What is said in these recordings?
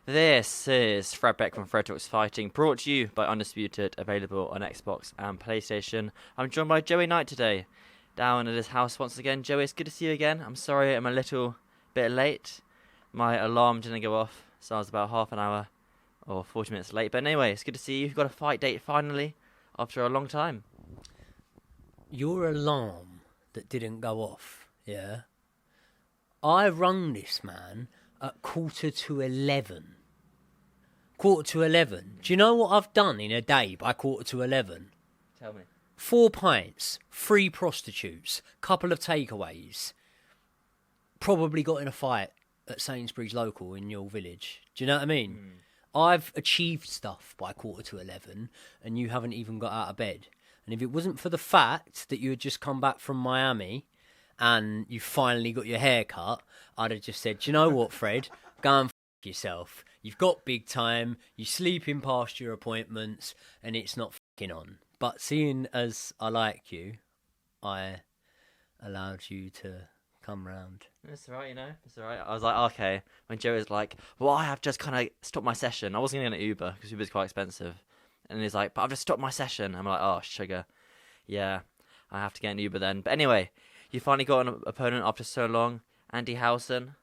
This is Fred Beck from Fred Talks Fighting, brought to you by Undisputed, available on Xbox and PlayStation. I'm joined by Joey Knight today, down at his house once again. Joey, it's good to see you again. I'm sorry I'm a little bit late. My alarm didn't go off, so I was about half an hour or 40 minutes late. But anyway, it's good to see you. You've got a fight date finally, after a long time. Your alarm that didn't go off, yeah? I rung this man at 11:15. 11:15. Do you know what I've done in a day by 11:15? Tell me. 4 pints, 3 prostitutes, couple of takeaways. Probably got in a fight at Sainsbury's local in your village. Do you know what I mean? I've achieved stuff by 11:15 and you haven't even got out of bed. And if it wasn't for the fact that you had just come back from Miami and you finally got your hair cut, I'd have just said, do you know what, Fred? Go and yourself. You've got big time, you're sleeping past your appointments, and it's not on. But seeing as I like you, I allowed you to come round. It's alright, you know. It's alright. I was like, okay. When Joey was like, well, I have just kind of stopped my session. I wasn't going to get an Uber because Uber's quite expensive. And he's like, but I've just stopped my session. I'm like, oh, sugar. Yeah, I have to get an Uber then. But anyway, you finally got an opponent after so long. Andy Howson,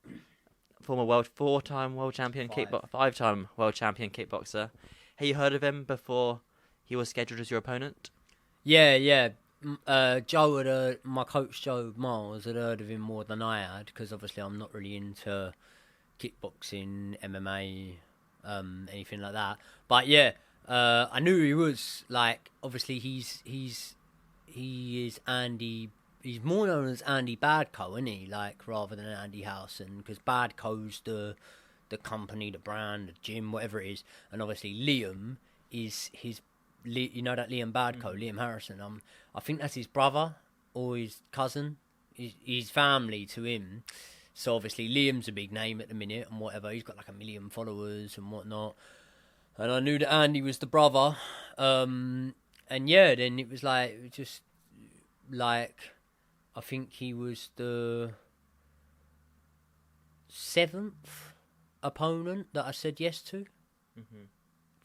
former four-time world champion, five-time world champion kickboxer. Have you heard of him before he was scheduled as your opponent? Yeah. Joe my coach Joe Miles had heard of him more than I had, because obviously I'm not really into kickboxing, MMA, anything like that. But yeah, I knew he was. Like, obviously he is Andy. He's more known as Andy Badco, isn't he? Like, rather than Andy Howson, because Badco's the company, the brand, the gym, whatever it is. And obviously Liam is his. You know that Liam Badco, Liam Harrison. I think that's his brother or his cousin. His family to him. So obviously Liam's a big name at the minute and whatever. He's got like 1 million followers and whatnot. And I knew that Andy was the brother. And yeah, then it was just like, I think he was the 7th opponent that I said yes to. Mm-hmm.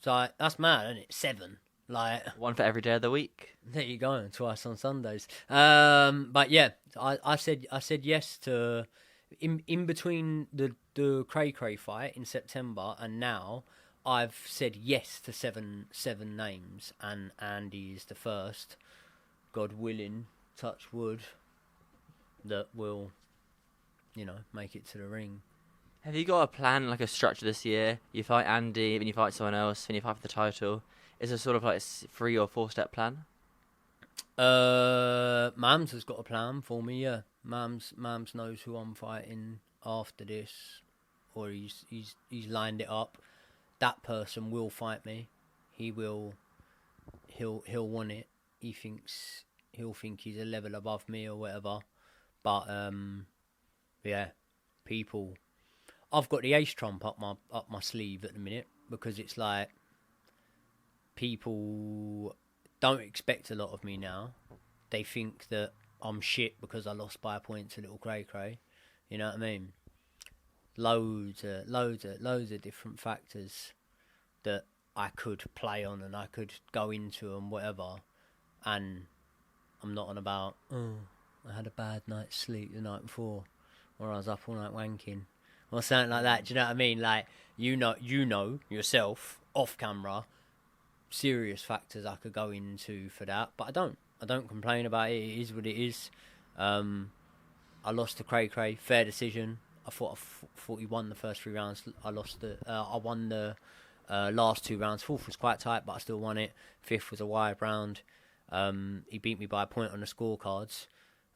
So that's mad, isn't it? 7. Like, one for every day of the week. There you go, twice on Sundays. But yeah, I said yes to in between the Cray Cray fight in September and now. I've said yes to seven names, and Andy is the first. God willing, touch wood, that will, make it to the ring. Have you got a plan, like a structure this year? You fight Andy, then you fight someone else, then you fight for the title. Is there sort of like a 3 or 4 step plan? Mams has got a plan for me, yeah. Mams knows who I'm fighting after this, or he's lined it up. That person will fight me. He'll want it. He'll think he's a level above me or whatever. But yeah, people. I've got the ace trump up my sleeve at the minute, because it's like people don't expect a lot of me now. They think that I'm shit because I lost by a point to little Cray Cray. You know what I mean? Loads of different factors that I could play on and I could go into and whatever. And I'm not on about, I had a bad night's sleep the night before, or I was up all night wanking, or something like that. Do you know what I mean? Like, you know yourself off camera, serious factors I could go into for that, but I don't complain about it. It is what it is. I lost to Cray Cray, fair decision. I thought he won the first 3 rounds. I won the last 2 rounds. 4th was quite tight, but I still won it. 5th was a wide round. He beat me by a point on the scorecards.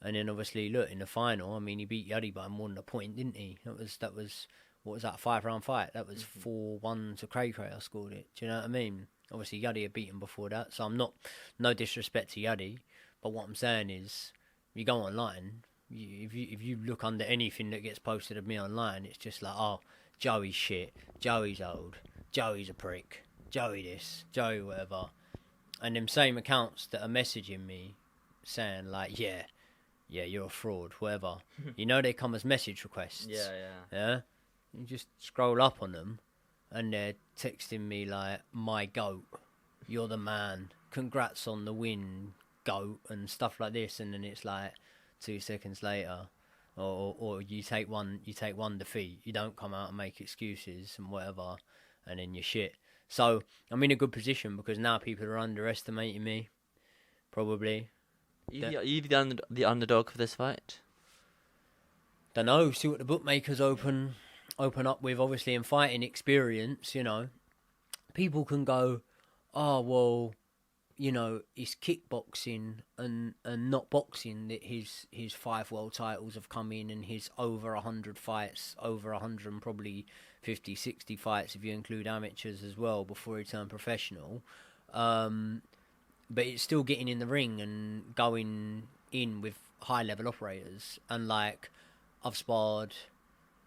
And then obviously, look, in the final, I mean, he beat Eubank by more than a point, didn't he? That was what was that, a 5-round fight? That was 4-1 to Cray Cray. I scored it. Do you know what I mean? Obviously, Eubank had beaten before that, so I'm not, no disrespect to Eubank, but what I'm saying is, you go online, if you look under anything that gets posted of me online, it's just like, oh, Joey's shit, Joey's old, Joey's a prick, Joey this, Joey whatever. And them same accounts that are messaging me saying like, yeah, you're a fraud, whatever. You know they come as message requests. Yeah. You just scroll up on them and they're texting me like, "My goat, you're the man. Congrats on the win, goat," and stuff like this. And then it's like 2 seconds later, or you take one defeat. You don't come out and make excuses and whatever, and then you're shit. So I'm in a good position because now people are underestimating me. Probably. You the underdog for this fight? Don't know. See what the bookmakers open up with. Obviously, in fighting experience, you know, people can go, "Oh well, you know, it's kickboxing and not boxing that his 5 world titles have come in, and his over 100 fights, over 100 and probably 50, 60 fights if you include amateurs as well before he turned professional." But it's still getting in the ring and going in with high level operators. And like, I've sparred.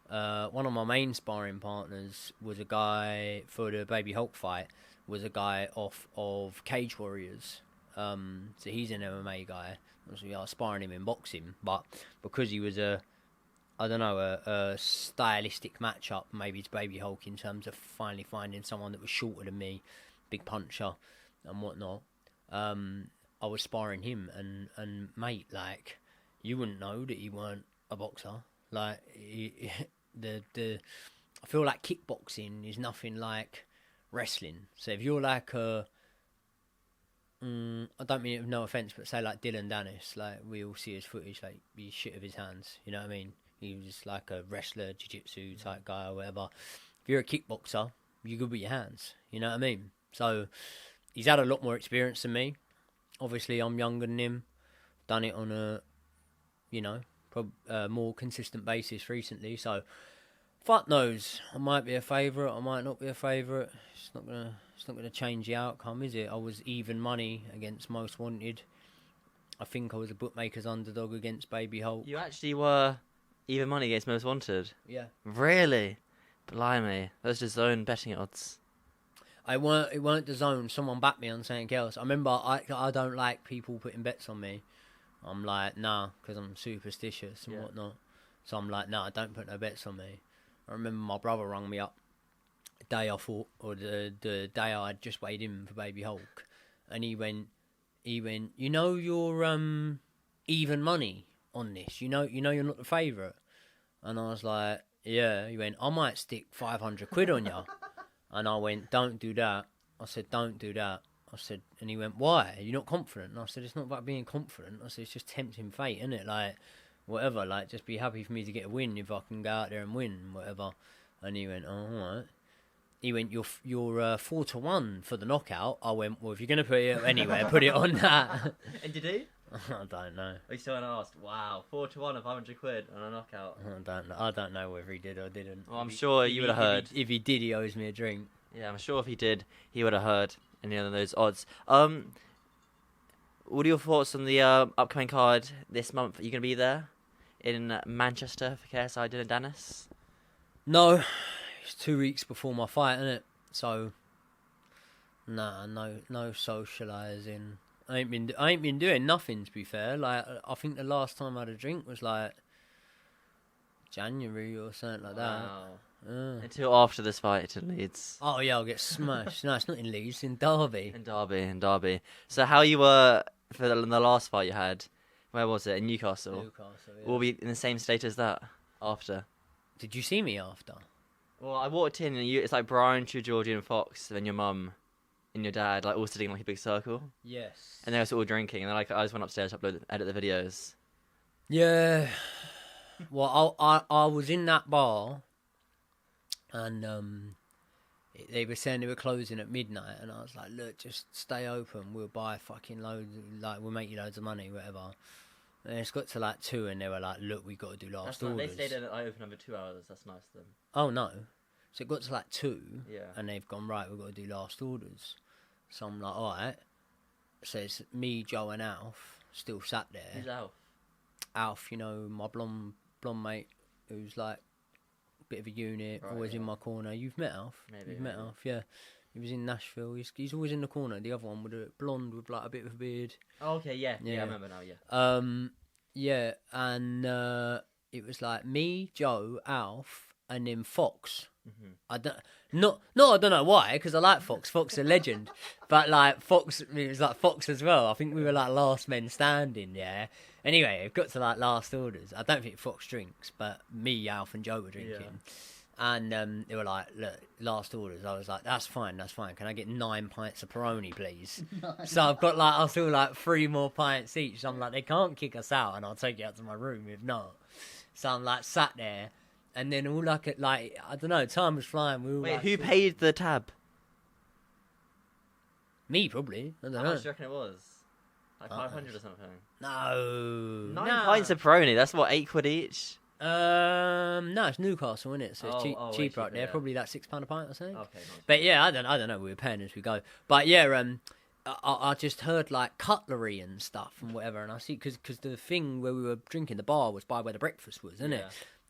One of my main sparring partners was a guy for the Baby Hulk fight. Was a guy off of Cage Warriors. So he's an MMA guy. Obviously, I was sparring him in boxing, but because he was a stylistic matchup, maybe it's Baby Hulk in terms of finally finding someone that was shorter than me, big puncher and whatnot. I was sparring him, and mate, like, you wouldn't know that he weren't a boxer. Like, I feel like kickboxing is nothing like wrestling. So if you're like I don't mean it, no offense, but say like Dillon Danis, like we all see his footage, like he's shit of his hands. You know what I mean? He was like a wrestler, jiu-jitsu type guy or whatever. If you're a kickboxer, you're good with your hands. You know what I mean? So he's had a lot more experience than me. Obviously, I'm younger than him. Done it on a, you know, more consistent basis recently. So, fuck knows. I might be a favourite. I might not be a favourite. It's not gonna change the outcome, is it? I was even money against Most Wanted. I think I was a bookmaker's underdog against Baby Hulk. You actually were even money against Most Wanted? Yeah. Really? Blimey. Those are DAZN betting odds. It weren't DAZN. Someone backed me on something else. I remember I don't like people putting bets on me. I'm like, nah, because I'm superstitious and whatnot. So I'm like, nah, don't put no bets on me. I remember my brother rang me up the day I fought, or the day I'd just weighed in for Baby Hulk, and he went, you know, you're even money on this. You know you're not the favourite. And I was like, yeah. He went, I might stick 500 quid on you. And I went, don't do that. I said, don't do that. I said, and he went, why? You're not confident? And I said, it's not about being confident. I said, it's just tempting fate, isn't it? Like, whatever, like, just be happy for me to get a win if I can go out there and win, whatever. And he went, oh, all right. He went, you're 4-1 for the knockout. I went, well, if you're going to put it anywhere, put it on that. And did he? I don't know. We still asked. Wow, 4-1 of 500 quid on a knockout. I don't know whether he did or didn't. Well, I'm sure you would have heard. If he did, he owes me a drink. Yeah, I'm sure if he did, he would have heard any of those odds. What are your thoughts on the upcoming card this month? Are you going to be there in Manchester for KSI Dillon Danis? No, it's 2 weeks before my fight, isn't it? So, nah, no socialising. I ain't been doing nothing, to be fair. Like, I think the last time I had a drink was like January or something like that. Until after this fight in Leeds. Oh yeah, I'll get smashed. No, it's not in Leeds, in Derby. In Derby. So how you were for the last fight you had? Where was it? In Newcastle. Yeah. Will be in the same state as that after. Did you see me after? Well, I walked in and it's like Brian, Geordie, and Fox, and then your mum and your dad, like all sitting in like a big circle. Yes. And they were all drinking, and then like I just went upstairs to edit the videos. Yeah. Well, I was in that bar, and they were saying they were closing at midnight, and I was like, look, just stay open. We'll buy fucking loads, like we'll make you loads of money, whatever. And it's got to like 2, and they were like, look, we got to do last orders. They stayed open over 2 hours. That's nice of them. Oh no. So it got to like 2, and they've gone, right, we've got to do last orders. So I'm like, alright. So it's me, Joe, and Alf still sat there. Who's Alf? Alf, you know, my blonde mate, who's like a bit of a unit, always in my corner. You've met Alf? Maybe. You've met Alf, yeah. He was in Nashville. He's always in the corner. The other one with a blonde with like a bit of a beard. Oh, okay, yeah, I remember now, yeah. Yeah, and it was like me, Joe, Alf, and then Fox. Mm-hmm. I don't know why, because I like Fox. Fox is a legend, but like Fox, it was like Fox as well. I think we were like last men standing. Yeah. Anyway, it got to like last orders. I don't think Fox drinks, but me, Alf, and Joe were drinking, and they were like, "Look, last orders." I was like, "That's fine. Can I get 9 pints of Peroni, please?" So I've got like I feel like 3 more pints each. So I'm like, they can't kick us out, and I'll take you out to my room if not. So I'm like sat there. And then all I could, like, I don't know, time was flying. We were Wait, like, who paid the tab? Me, probably. I don't How know. much do you reckon it was? Like 500 or something? No. 9 pints of Peroni, that's what, £8 each? No, it's Newcastle, isn't it? So it's cheaper cheaper, up there. yeah. Probably like £6 a pint or something. Okay, But yeah, I don't know. We were paying as we go. But yeah, I just heard like cutlery and stuff and whatever. And I see, because the thing where we were drinking, the bar was by where the breakfast was, isn't it?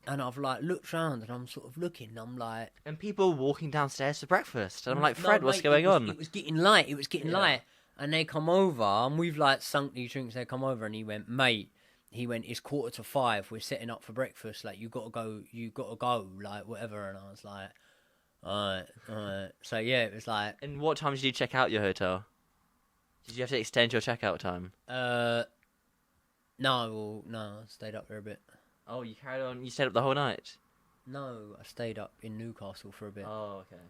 And I've like looked round and I'm sort of looking. And I'm like, and people walking downstairs for breakfast. And I'm like, Fred, what's going on? It was getting light. Light. And they come over and we've like sunk these drinks. They come over and he went, mate. He went, it's 5:15. We're setting up for breakfast. Like you gotta go. Like whatever. And I was like, all right. So yeah, it was like. And what time did you check out your hotel? Did you have to extend your checkout time? No. I stayed up there a bit. Oh, you carried on. You stayed up the whole night? No, I stayed up in Newcastle for a bit. Oh, okay.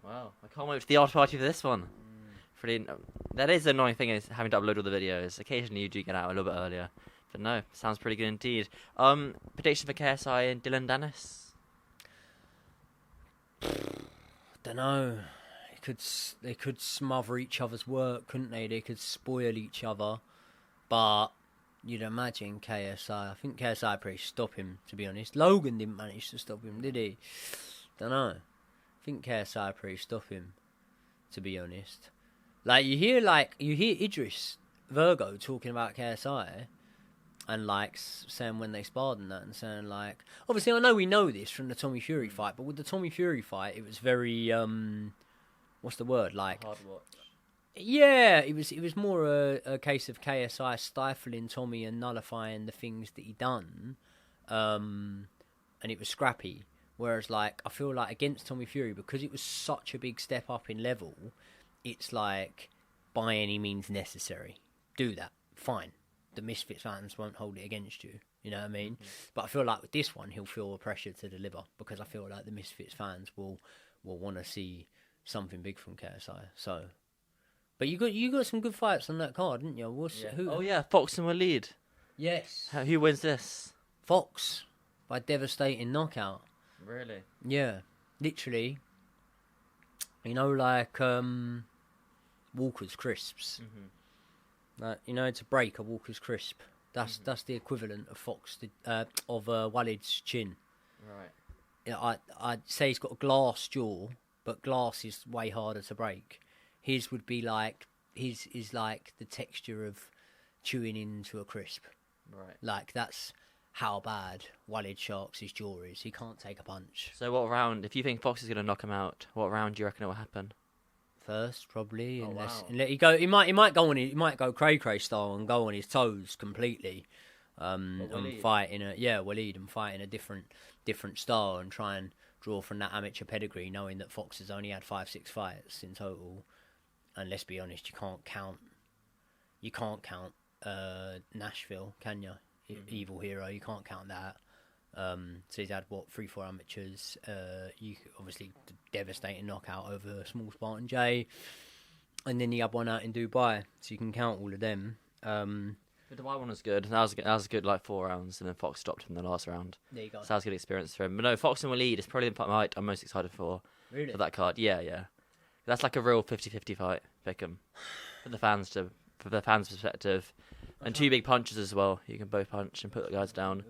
Wow, I can't wait for the art party for this one. That is the annoying thing, is having to upload all the videos. Occasionally you do get out a little bit earlier. But no, sounds pretty good indeed. Prediction for KSI and Dillon Danis? Don't know. They could smother each other's work, couldn't they? They could spoil each other. But you'd imagine KSI. I think KSI probably stop him, to be honest. Logan didn't manage to stop him, did he? Don't know. I think KSI probably stop him, to be honest. Like you hear Idris Virgo talking about KSI, and like saying when they sparred and that, and saying like, obviously I know we know this from the Tommy Fury fight, but with the Tommy Fury fight, it was very what's the word, like hard watch. Yeah, it was more a case of KSI stifling Tommy and nullifying the things that he done, and it was scrappy. Whereas, like, I feel like against Tommy Fury, because it was such a big step up in level, it's like, by any means necessary. Do that. Fine. The Misfits fans won't hold it against you. You know what I mean? Mm-hmm. But I feel like with this one, he'll feel the pressure to deliver, because I feel like the Misfits fans will want to see something big from KSI. So, but you got some good fights on that card, didn't you? Who? Oh yeah, Fox and Walid. Yes. Who wins this? Fox, by devastating knockout. Really? Yeah, literally. You know, like Walker's crisps. Mm-hmm. Like, you know, to break a Walker's crisp. That's the equivalent of Walid's chin. Right. Yeah, I'd say he's got a glass jaw, but glass is way harder to break. His would be like his is like the texture of chewing into a crisp. Right. Like that's how bad Walid Sharks' jaw is. He can't take a punch. So what round, if you think Fox is going to knock him out, what round do you reckon it will happen? First, probably, unless wow. he might go cray style and go on his toes completely, and fight in a different style and try and draw from that amateur pedigree, knowing that Fox has only had 5-6 fights in total. And let's be honest, you can't count Nashville, can you? Evil Hero, you can't count that. So he's had 3-4 amateurs. You obviously the devastating knockout over Small Spartan J, and then he had one out in Dubai. So you can count all of them. The Dubai one was good. That was a good like 4 rounds, and then Fox stopped him in the last round. There you go. So that was a good experience for him. But no, Fox and Walid is probably the fight I'm most excited for. Really? For that card. Yeah. That's like a real 50-50 fight. Pick 'em for the fans perspective. And 2 big punches as well. You can both punch and put the guys down.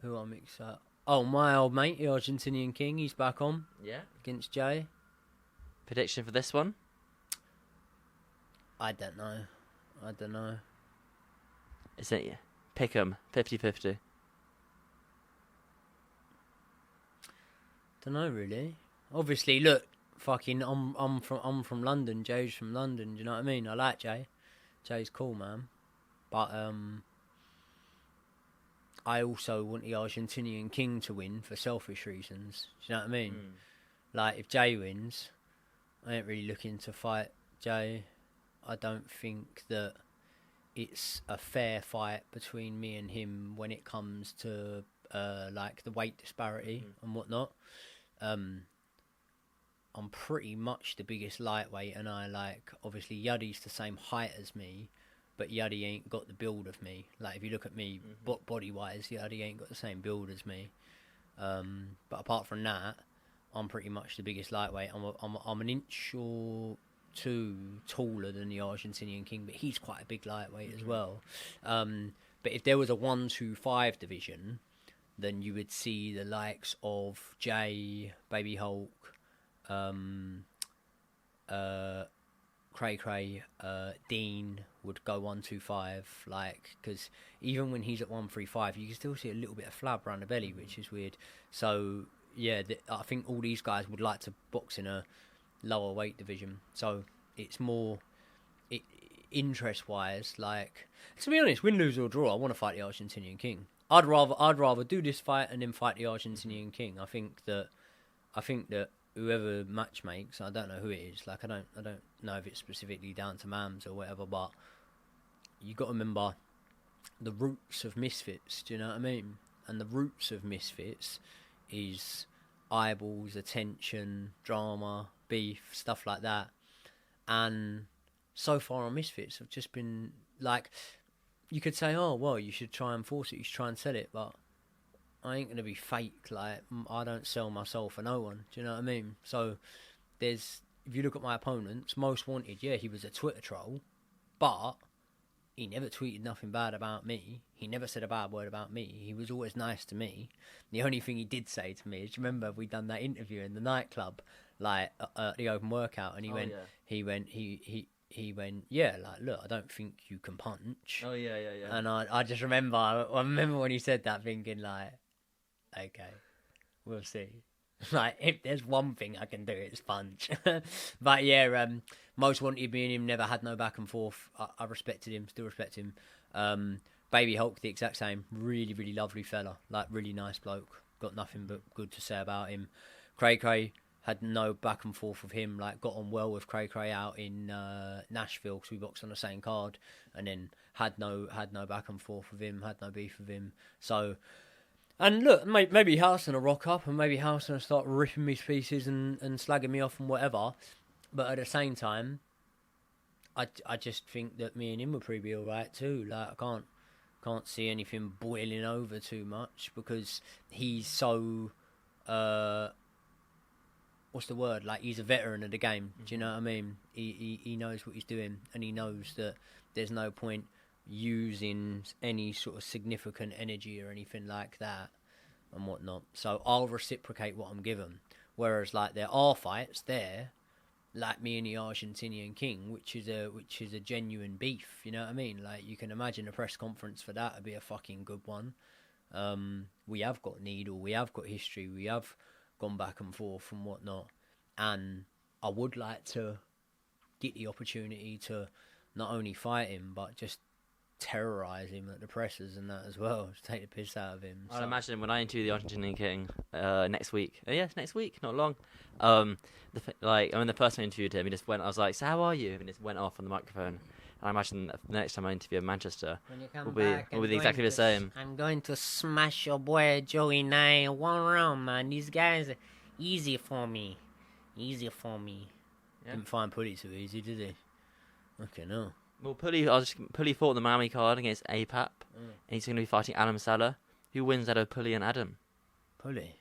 Who I'm excited. Oh, my old mate, the Argentinian King. He's back on. Yeah. Against Jay. Prediction for this one? I don't know. Is it pick 'em 50-50? Don't know really. Obviously, look, fucking, I'm from London. Jay's from London. Do you know what I mean? I like Jay. Jay's cool, man. But I also want the Argentinian King to win for selfish reasons. Do you know what I mean? Like, if Jay wins, I ain't really looking to fight Jay. I don't think that it's a fair fight between me and him when it comes to like the weight disparity and whatnot. I'm pretty much the biggest lightweight, and obviously Yuddy's the same height as me, but Yuddy ain't got the build of me. Like, if you look at me body wise, Yuddy ain't got the same build as me. But apart from that, I'm pretty much the biggest lightweight. I'm an inch or two taller than the Argentinian King, but he's quite a big lightweight as well. But if there was a 1-2-5 division, then you would see the likes of Jay, Baby Hulk, Cray, Dean would go 1-2-5, because even when he's at 1-3-5, you can still see a little bit of flab around the belly, which is weird. So yeah, I think all these guys would like to box in a lower weight division. So it's more interest wise. Like, to be honest, win, lose or draw, I want to fight the Argentinian King. I'd rather do this fight and then fight the Argentinian King. I think that whoever match makes, I don't know who it is. Like, I don't know if it's specifically down to Mams or whatever, but you got to remember the roots of Misfits. Do you know what I mean? And the roots of Misfits is eyeballs, attention, drama, beef, stuff like that. And so far on Misfits, I've just been like, you could say, oh well, you should try and force it, you should try and sell it, but I ain't gonna be fake. Like, I don't sell my soul for no one. Do you know what I mean? So if you look at my opponents, Most Wanted, yeah, he was a Twitter troll, but he never tweeted nothing bad about me. He never said a bad word about me. He was always nice to me. The only thing he did say to me is, remember we done that interview in the nightclub, like the open workout, and he went, yeah, like, look, I don't think you can punch. Oh yeah. And I just remember, when he said that, thinking like, okay, we'll see. Like, if there's one thing I can do, it's punch. But yeah, Most Wanted, me and him never had no back and forth. I respected him, still respect him. Baby Hulk, the exact same. Really, really lovely fella. Like, really nice bloke. Got nothing but good to say about him. Cray had no back and forth with him. Like, got on well with Cray out in Nashville, because we boxed on the same card, and then had no back and forth with him. Had no beef with him. So. And look, maybe House gonna rock up, and maybe House gonna start ripping me to pieces and slagging me off and whatever. But at the same time, I just think that me and him would probably be alright too. Like, I can't see anything boiling over too much, because he's so what's the word? Like, he's a veteran of the game. Do you know what I mean? He knows what he's doing, and he knows that there's no point using any sort of significant energy or anything like that and whatnot. So I'll reciprocate what I'm given. Whereas, like, there are fights there, like me and the Argentinian King, which is a genuine beef. You know what I mean? Like, you can imagine a press conference for that would be a fucking good one. We have got Needle, we have got history, we have gone back and forth and whatnot, and I would like to get the opportunity to not only fight him but just terrorise him at the presses and that as well, to take the piss out of him. I'd imagine when I interview the Argentinian King next week. Yes, next week, not long. When the first time I interviewed him, he just went. I was like, "So how are you?" And he just went off on the microphone. And I imagine the next time I interview in Manchester will be exactly the same. I'm going to smash your boy Joey Nye in one round, man. These guys are easy for me. Yeah. Didn't find Pully too easy, did he? Okay, no. Well, Pully fought on the Miami card against APAP, and he's going to be fighting Adam Saleh. Who wins out of Pully and Adam? Pully?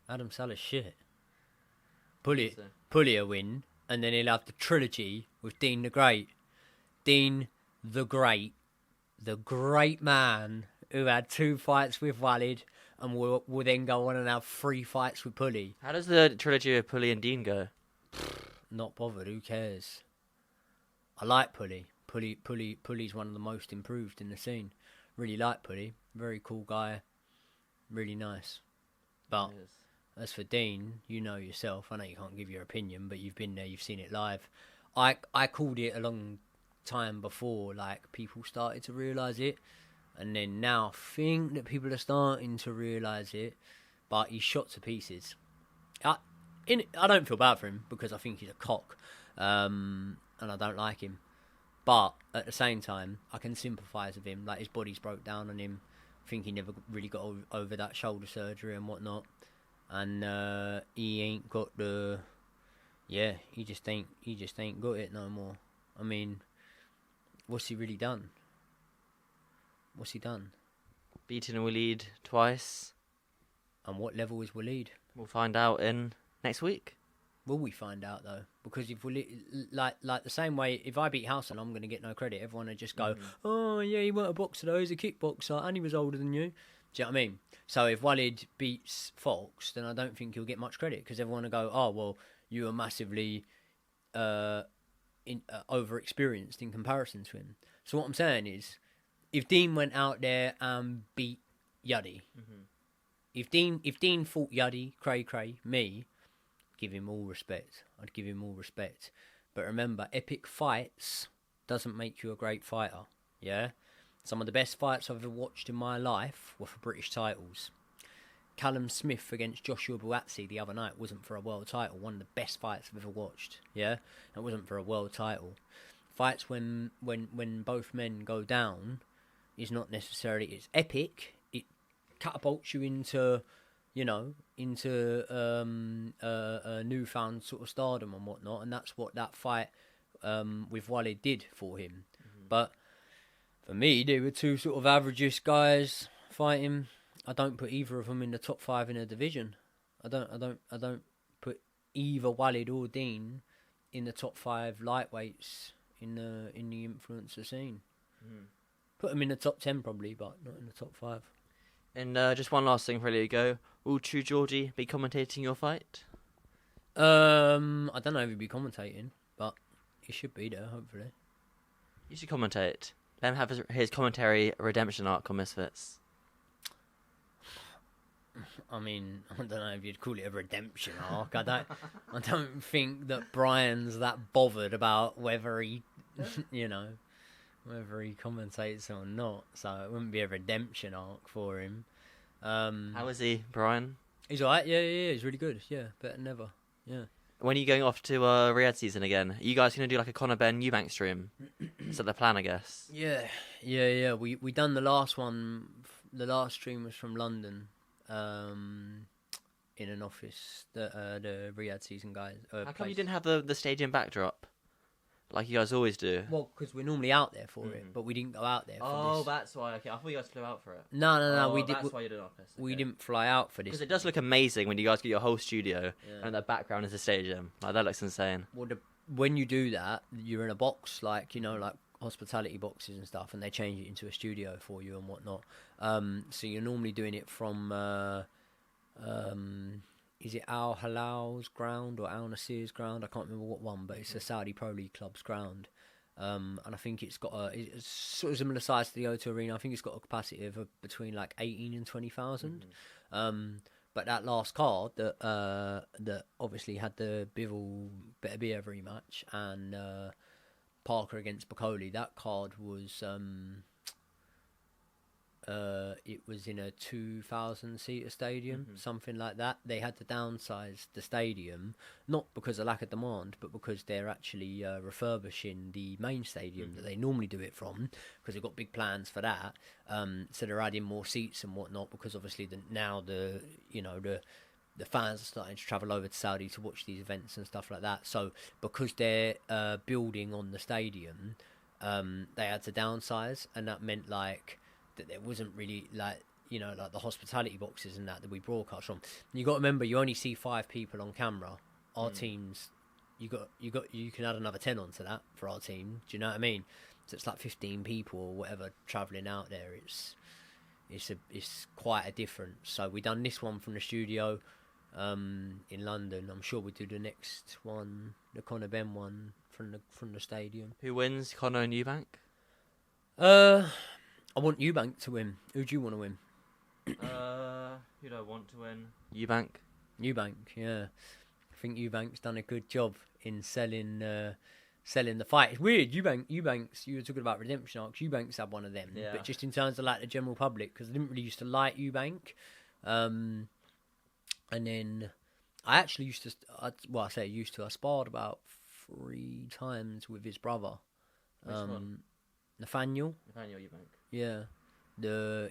Adam Saleh shit. Pully a win, and then he'll have the trilogy with Dean the Great. Dean the Great, the great man who had 2 fights with Walid, and will then go on and have 3 fights with Pully. How does the trilogy of Pully and Dean go? Not bothered, who cares? I like Pully. Pully's one of the most improved in the scene. Really like Pully. Very cool guy. Really nice. But as for Dean, you know yourself. I know you can't give your opinion, but you've been there, you've seen it live. I called it a long time before, like, people started to realise it. And then now I think that people are starting to realise it, but he's shot to pieces. I don't feel bad for him because I think he's a cock, and I don't like him. But at the same time, I can sympathise with him. Like, his body's broke down on him. I think he never really got over that shoulder surgery and whatnot. And he ain't got the... Yeah, he just ain't got it no more. I mean, what's he really done? What's he done? Beaten Walid twice. And what level is Walid? We'll find out in next week. Will we find out though? Because if Walid, like the same way, if I beat Housen, I'm going to get no credit. Everyone would just go, "Oh yeah, he weren't a boxer though. He's a kickboxer, and he was older than you." Do you know what I mean? So if Walid beats Fox, then I don't think he'll get much credit because everyone will go, "Oh well, you were massively over-experienced in comparison to him." So what I'm saying is, if Dean went out there and beat Yuddy, if Dean fought Yuddy, cray, me, give him all respect. I'd give him all respect. But remember, epic fights doesn't make you a great fighter. Yeah? Some of the best fights I've ever watched in my life were for British titles. Callum Smith against Joshua Buatsi the other night wasn't for a world title. One of the best fights I've ever watched. Yeah? It wasn't for a world title. Fights when both men go down is not necessarily... It's epic. It catapults you into... a newfound sort of stardom and whatnot, and that's what that fight with Walid did for him. But for me, they were two sort of average guys fighting. I don't put either of them in the top 5 in a division. I don't put either Walid or Dean in the top 5 lightweights in the influencer scene. Put them in the top 10 probably, but not in the top 5. And just one last thing before I let you go. Will True Geordie be commentating your fight? I don't know if he'll be commentating, but he should be there, hopefully. You should commentate. Let him have his commentary redemption arc on Misfits. I mean, I don't know if you'd call it a redemption arc. I don't think that Brian's that bothered about whether he, whether he commentates or not. So it wouldn't be a redemption arc for him. How is he, Brian? He's alright. Yeah. He's really good. Yeah, better than ever. Yeah. When are you going off to Riyadh season again? Are you guys going to do like a Conor Benn Eubank stream? Is that the plan, I guess? Yeah. We done the last one. The last stream was from London. In an office that the Riyadh season guys. How come you didn't have the stadium backdrop like you guys always do? Well, because we're normally out there for it, but we didn't go out there. For this. That's why. Okay, I thought you guys flew out for it. No. We did. That's why you did office. Okay. We didn't fly out for this because it does look amazing when you guys get your whole studio and the background is the stadium. Like that looks insane. Well, when you do that, you're in a box, like hospitality boxes and stuff, and they change it into a studio for you and whatnot. So you're normally doing it from, is it Al Hilal's ground or Al Nasir's ground? I can't remember what one, but it's a Saudi Pro League club's ground. And I think it's got it's sort of similar size to the O2 Arena. I think it's got a capacity of between like 18 and 20,000. But that last card that obviously had the Bivol Better Be Every match and Parker against Bacoli, that card was it was in a 2,000 seater stadium, something like that. They had to downsize the stadium, not because of lack of demand, but because they're actually refurbishing the main stadium that they normally do it from, because they've got big plans for that. So they're adding more seats and whatnot, because obviously the fans are starting to travel over to Saudi to watch these events and stuff like that. So because they're building on the stadium, they had to downsize, and that meant that there wasn't really like the hospitality boxes and that we broadcast from. You got to remember, you only see 5 people on camera. Our teams, you can add another 10 onto that for our team. Do you know what I mean? So it's like 15 people or whatever travelling out there. It's quite a difference. So we done this one from the studio in London. I'm sure we do the next one, the Conor Benn one from the stadium. Who wins, Conor and Eubank? I want Eubank to win. Who do you want to win? Who do I want to win? Eubank, yeah. I think Eubank's done a good job in selling selling the fight. It's weird. Eubanks, you were talking about redemption arcs. Eubanks had one of them, Yeah. but just in terms of like the general public, because I didn't really used to like Eubank. And then I actually used to. I sparred about 3 times with his brother, Which one? Nathaniel. Nathaniel Eubank. Yeah,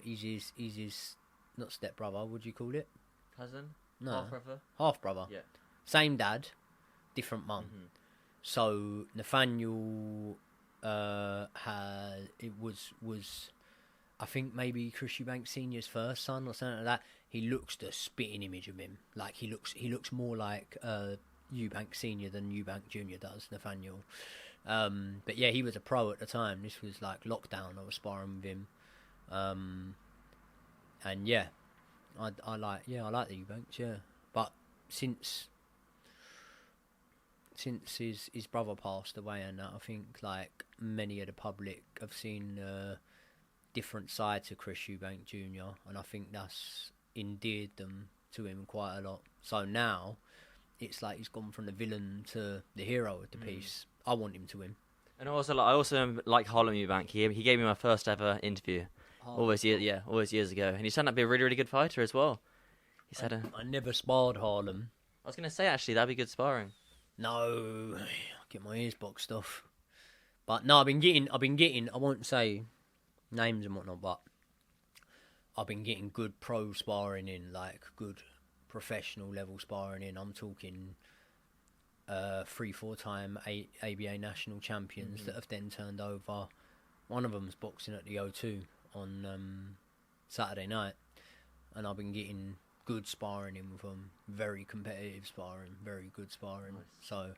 he's his not step brother. What do you call it? Cousin? No, Half brother? half brother. Yeah. Same dad, different mum. Mm-hmm. So Nathaniel was I think maybe Chris Eubank Senior's first son or something like that. He looks the spitting image of him. Like he looks more like Eubank Senior than Eubank Junior does, Nathaniel. But yeah, he was a pro at the time. This was like lockdown. I was sparring with him. And yeah, I like the Eubanks, yeah. But since his brother passed away, and I think like many of the public have seen different sides to Chris Eubank Jr., and I think that's endeared them to him quite a lot. So now it's like he's gone from the villain to the hero of the piece. I want him to win. And also, I also like Harlem Eubank. He gave me my first ever interview. All those years ago, and he turned out to be a really, really good fighter as well. He said, I never sparred Harlem. I was going to say, actually, that'd be good sparring. No, I get my ears boxed off. But no, I've been getting, I won't say names and whatnot, but I've been getting good pro sparring in, like good professional level sparring in. I'm talking 3-4 time ABA national champions that have then turned over. One of them's boxing at the O2 on Saturday night, and I've been getting good sparring in with them. Very competitive sparring, very good sparring. Nice. So,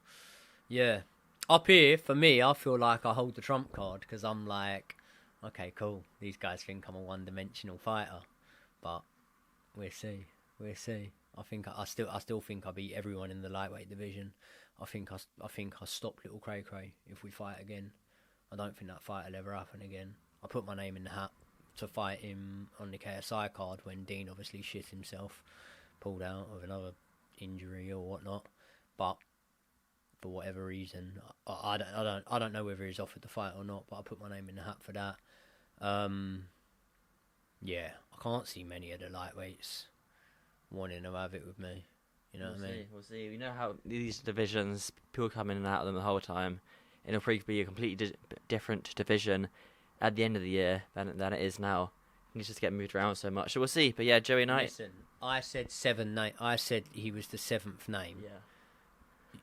yeah. Up here, for me, I feel like I hold the trump card, because I'm like, okay, cool. These guys think I'm a one-dimensional fighter, but we'll see. I think I still think I beat everyone in the lightweight division. I think I stop Little Cray Cray if we fight again. I don't think that fight will ever happen again. I put my name in the hat to fight him on the KSI card when Dean obviously shit himself, pulled out of another injury or whatnot. But for whatever reason, I don't know whether he's offered the fight or not. But I put my name in the hat for that. Yeah, I can't see many of the lightweights wanting to have it with me. You know what I mean? We'll see. We know how these divisions, people come in and out of them the whole time. It'll probably be a completely different division at the end of the year than it is now. He needs to get moved around so much. So we'll see. But yeah, Joey Knight. Listen, I said 7 name. I said he was the 7th name. Yeah.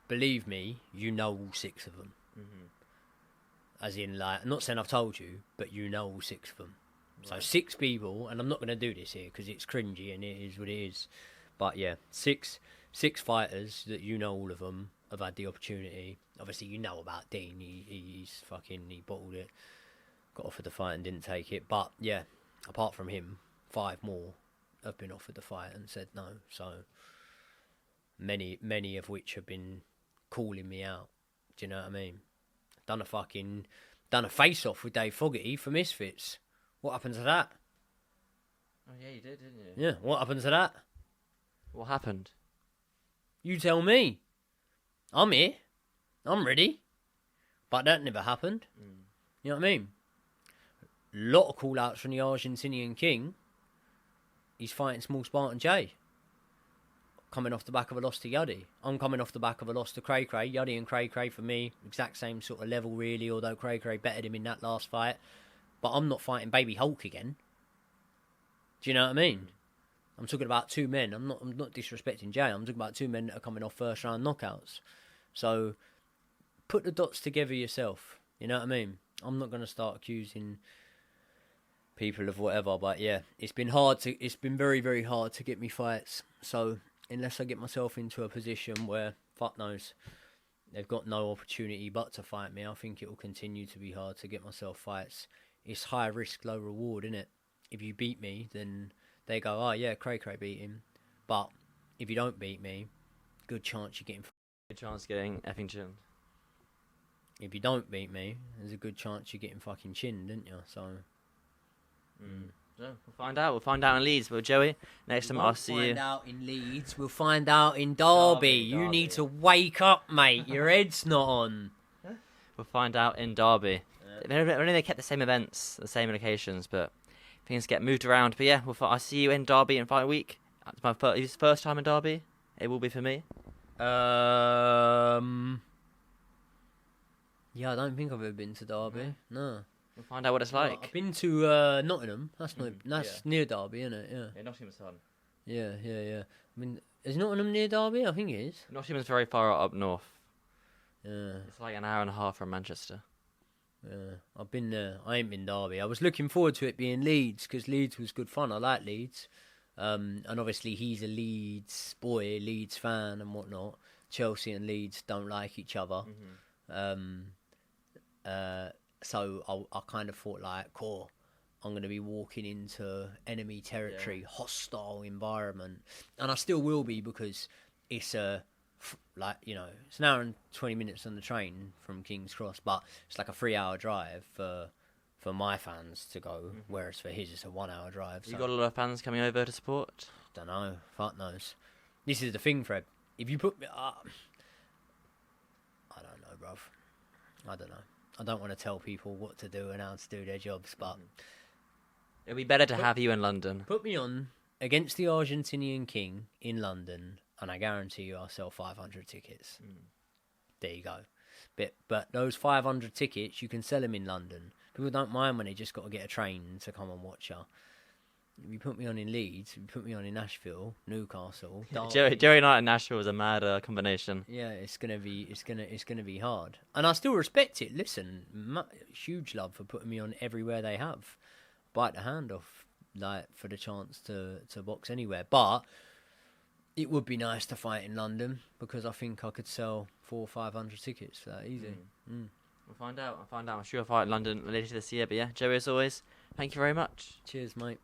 Believe me, you know all 6 of them. Mm-hmm. As in, like, I'm not saying I've told you, but you know all 6 of them. Right. So 6 people, and I'm not going to do this here because it's cringy and it is what it is. But yeah, 6 fighters that you know all of them have had the opportunity. Obviously, you know about Dean. He bottled it, got offered the fight and didn't take it. But yeah, apart from him, 5 more have been offered the fight and said no. So many of which have been calling me out. Do you know what I mean? Done a face-off with Dave Fogarty for Misfits. What happened to that? Oh yeah, you did, didn't you? Yeah, what happened to that? What happened? You tell me. I'm here. I'm ready. But that never happened. You know what I mean? Lot of call-outs from the Argentinian King. He's fighting Small Spartan J. Coming off the back of a loss to Geordie. I'm coming off the back of a loss to Cray Cray. Geordie and Cray Cray, for me, exact same sort of level, really, although Cray Cray bettered him in that last fight. But I'm not fighting Baby Hulk again. Do you know what I mean? I'm talking about 2 men. I'm not disrespecting Jay. I'm talking about 2 men that are coming off first round knockouts. So put the dots together yourself. You know what I mean? I'm not going to start accusing people of whatever. But yeah, it's been very, very hard to get me fights. So unless I get myself into a position where, fuck knows, they've got no opportunity but to fight me, I think it will continue to be hard to get myself fights. It's high risk, low reward, innit? If you beat me, then they go, oh yeah, Cray Cray beat him. But if you don't beat me, good chance you're getting... Good chance getting effing chinned. If you don't beat me, there's a good chance you're getting fucking chinned, didn't you? So... So we'll find out. We'll find out in Leeds. Well, Joey, next time I'll see you. We'll find out in Leeds. We'll find out in Derby. You need to wake up, mate. Your head's not on. We'll find out in Derby. Only they kept the same events, the same locations, but things get moved around. But yeah, I'll see you in Derby in fight week. It's my first time in Derby. It will be for me. Yeah, I don't think I've ever been to Derby. No. We'll find out what it's like. I've been to Nottingham. That's yeah. near Derby, isn't it? Yeah. Yeah, Nottingham's fun. Yeah. I mean, is Nottingham near Derby? I think it is. Nottingham's very far up north. Yeah. It's like an hour and a half from Manchester. Yeah. I've been there. I ain't been Derby. I was looking forward to it being Leeds because Leeds was good fun. I like Leeds. And obviously he's a Leeds boy, Leeds fan and whatnot. Chelsea and Leeds don't like each other. So I kind of thought like, cool, I'm going to be walking into enemy territory, hostile environment. And I still will be because it's it's an hour and 20 minutes on the train from King's Cross, but it's like a 3-hour drive for my fans to go, whereas for his it's a 1-hour drive. So. You got a lot of fans coming over to support? Don't know, fuck knows. This is the thing, Fred. If you put me, I don't know, bruv. I don't know. I don't want to tell people what to do and how to do their jobs, but it'll be better to have you in London. Put me on against the Argentinian King in London, and I guarantee you I'll sell 500 tickets. There you go. But those 500 tickets, you can sell them in London. People don't mind when they just got to get a train to come and watch you. If you put me on in Leeds, if you put me on in Nashville, Newcastle, Joey Knight and Nashville is a mad combination. Yeah, it's gonna be hard, and I still respect it. Listen, huge love for putting me on everywhere they have. Bite the hand off, like for the chance to box anywhere. But it would be nice to fight in London because I think I could sell 400 or 500 tickets for that easy. We'll find out. I'm sure I'll fight in London later this year. But yeah, Joey, as always, thank you very much. Cheers, mate.